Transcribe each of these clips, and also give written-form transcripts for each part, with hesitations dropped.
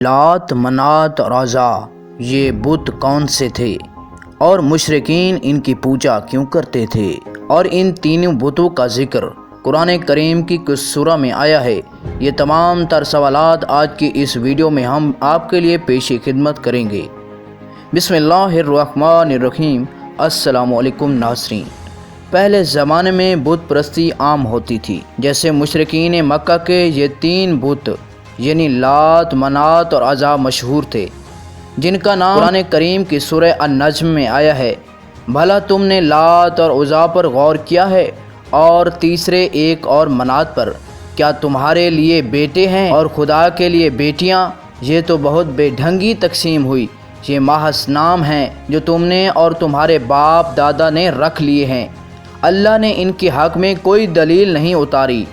لات، منات اور عزا یہ بت کون سے تھے اور مشرکین ان کی پوجا کیوں کرتے تھے، اور ان تینوں بتوں کا ذکر قرآن کریم کی کس سورہ میں آیا ہے، یہ تمام تر سوالات آج کی اس ویڈیو میں ہم آپ کے لیے پیش خدمت کریں گے۔ بسم اللہ الرحمن الرحیم۔ السلام علیکم ناظرین۔ پہلے زمانے میں بت پرستی عام ہوتی تھی، جیسے مشرکین مکہ کے یہ تین بت یعنی لات، منات اور عزا مشہور تھے، جن کا نام قرآن کریم کی سورہ النجم میں آیا ہے۔ بھلا تم نے لات اور عزا پر غور کیا ہے، اور تیسرے ایک اور منات پر؟ کیا تمہارے لیے بیٹے ہیں اور خدا کے لیے بیٹیاں؟ یہ تو بہت بے ڈھنگی تقسیم ہوئی۔ یہ محض نام ہیں جو تم نے اور تمہارے باپ دادا نے رکھ لیے ہیں، اللہ نے ان کے حق میں کوئی دلیل نہیں اتاری۔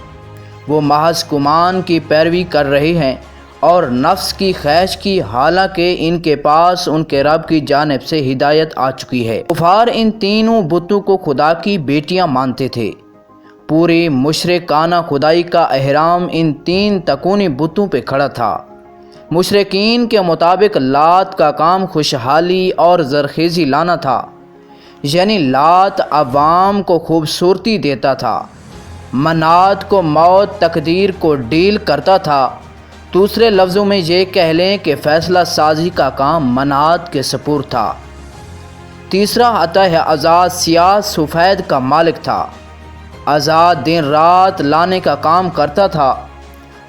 وہ محض گمان کی پیروی کر رہے ہیں اور نفس کی خواہش کی، حالانکہ ان کے پاس ان کے رب کی جانب سے ہدایت آ چکی ہے۔ کفار ان تینوں بتوں کو خدا کی بیٹیاں مانتے تھے۔ پوری مشرکانہ خدائی کا احرام ان تین تکونی بتوں پہ کھڑا تھا۔ مشرکین کے مطابق لات کا کام خوشحالی اور زرخیزی لانا تھا، یعنی لات عوام کو خوبصورتی دیتا تھا، منات کو موت تقدیر کو ڈیل کرتا تھا۔ دوسرے لفظوں میں یہ کہہ لیں کہ فیصلہ سازی کا کام منات کے سپرد تھا۔ تیسرا آتا ہے عزا، سیاہ سفید کا مالک تھا۔ عزا دن رات لانے کا کام کرتا تھا۔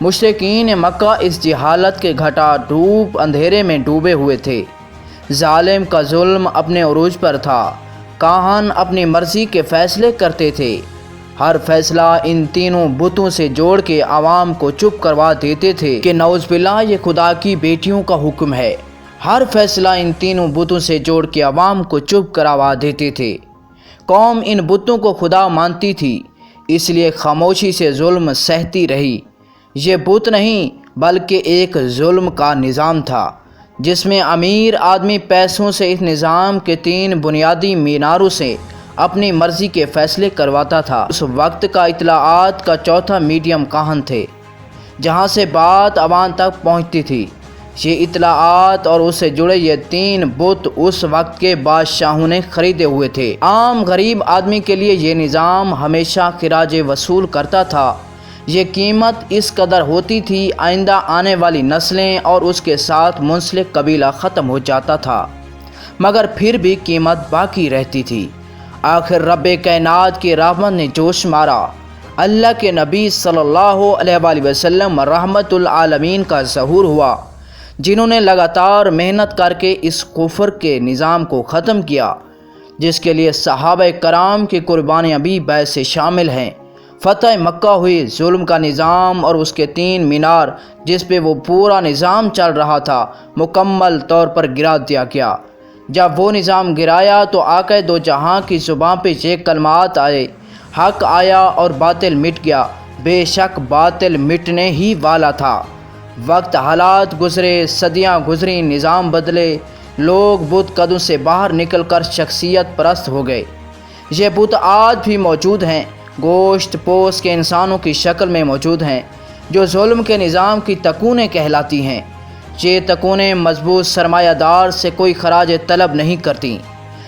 مشرکین مکہ اس جہالت کے گھٹا ڈوب اندھیرے میں ڈوبے ہوئے تھے۔ ظالم کا ظلم اپنے عروج پر تھا۔ کاہن اپنی مرضی کے فیصلے کرتے تھے۔ ہر فیصلہ ان تینوں بتوں سے جوڑ کے عوام کو چپ کروا دیتے تھے کہ نعوذ باللہ یہ خدا کی بیٹیوں کا حکم ہے۔ ہر فیصلہ ان تینوں بتوں سے جوڑ کے عوام کو چپ کروا دیتے تھے۔ قوم ان بتوں کو خدا مانتی تھی، اس لیے خاموشی سے ظلم سہتی رہی۔ یہ بت نہیں بلکہ ایک ظلم کا نظام تھا، جس میں امیر آدمی پیسوں سے اس نظام کے تین بنیادی میناروں سے اپنی مرضی کے فیصلے کرواتا تھا۔ اس وقت کا اطلاعات کا چوتھا میڈیم کاہن تھے، جہاں سے بات عوام تک پہنچتی تھی۔ یہ اطلاعات اور اس سے جڑے یہ تین بت اس وقت کے بادشاہوں نے خریدے ہوئے تھے۔ عام غریب آدمی کے لیے یہ نظام ہمیشہ خراج وصول کرتا تھا۔ یہ قیمت اس قدر ہوتی تھی آئندہ آنے والی نسلیں اور اس کے ساتھ منسلک قبیلہ ختم ہو جاتا تھا، مگر پھر بھی قیمت باقی رہتی تھی۔ آخر رب کائنات کی رحمت نے جوش مارا۔ اللہ کے نبی صلی اللہ علیہ وآلہ وسلم رحمت العالمین کا ظہور ہوا، جنہوں نے لگاتار محنت کر کے اس کفر کے نظام کو ختم کیا، جس کے لیے صحابہ کرام کی قربانیاں بھی باعث شامل ہیں۔ فتح مکہ ہوئی، ظلم کا نظام اور اس کے تین مینار جس پہ وہ پورا نظام چل رہا تھا مکمل طور پر گرا دیا گیا۔ جب وہ نظام گرایا تو آقا دو جہاں کی زبان پہ یہ کلمات آئے، حق آیا اور باطل مٹ گیا۔ بے شک باطل مٹنے ہی والا تھا۔ وقت حالات گزرے، صدیاں گزریں، نظام بدلے، لوگ بت قدوں سے باہر نکل کر شخصیت پرست ہو گئے۔ یہ بت آج بھی موجود ہیں، گوشت پوست کے انسانوں کی شکل میں موجود ہیں، جو ظلم کے نظام کی تکونیں کہلاتی ہیں۔ یہ تکونیں مضبوط سرمایہ دار سے کوئی خراج طلب نہیں کرتی،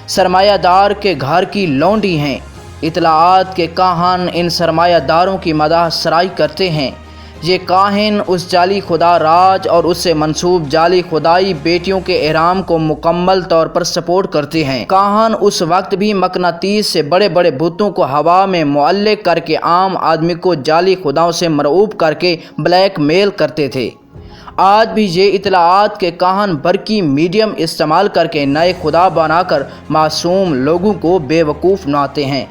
سرمایہ دار کے گھر کی لونڈی ہیں۔ اطلاعات کے کاہن ان سرمایہ داروں کی مداح سرائی کرتے ہیں۔ یہ کاہن اس جعلی خدا راج اور اس سے منسوب جعلی خدائی بیٹیوں کے احرام کو مکمل طور پر سپورٹ کرتے ہیں۔ کاہن اس وقت بھی مقناطیس سے بڑے بڑے بتوں کو ہوا میں معلق کر کے عام آدمی کو جعلی خداؤں سے مرعوب کر کے بلیک میل کرتے تھے۔ آج بھی یہ اطلاعات کے کاہن برقی میڈیم استعمال کر کے نئے خدا بنا کر معصوم لوگوں کو بے وقوف بناتے ہیں۔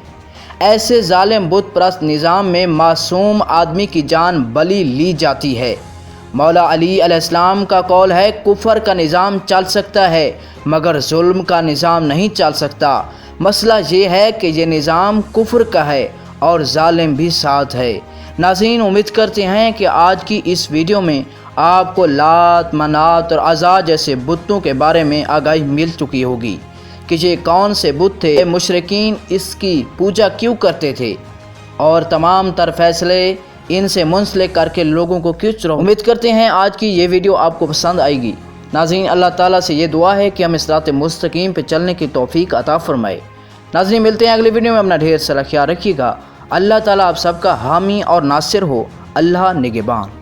ایسے ظالم بت پرست نظام میں معصوم آدمی کی جان بلی لی جاتی ہے۔ مولا علی علیہ السلام کا قول ہے، کفر کا نظام چل سکتا ہے مگر ظلم کا نظام نہیں چل سکتا۔ مسئلہ یہ ہے کہ یہ نظام کفر کا ہے اور ظالم بھی ساتھ ہے۔ ناظرین، امید کرتے ہیں کہ آج کی اس ویڈیو میں آپ کو لات، منات اور عزا جیسے بتوں کے بارے میں آگاہی مل چکی ہوگی کہ یہ کون سے بت تھے، مشرکین اس کی پوجا کیوں کرتے تھے، اور تمام تر فیصلے ان سے منسلک کر کے لوگوں کو کیوں چراؤ۔ امید کرتے ہیں آج کی یہ ویڈیو آپ کو پسند آئے گی۔ ناظرین، اللہ تعالیٰ سے یہ دعا ہے کہ ہم صراط مستقیم پہ چلنے کی توفیق عطا فرمائے۔ ناظرین، ملتے ہیں اگلی ویڈیو میں، اپنا ڈھیر سارا خیال رکھیے گا۔ اللہ تعالیٰ آپ سب کا حامی اور ناصر ہو۔ اللہ نگہبان۔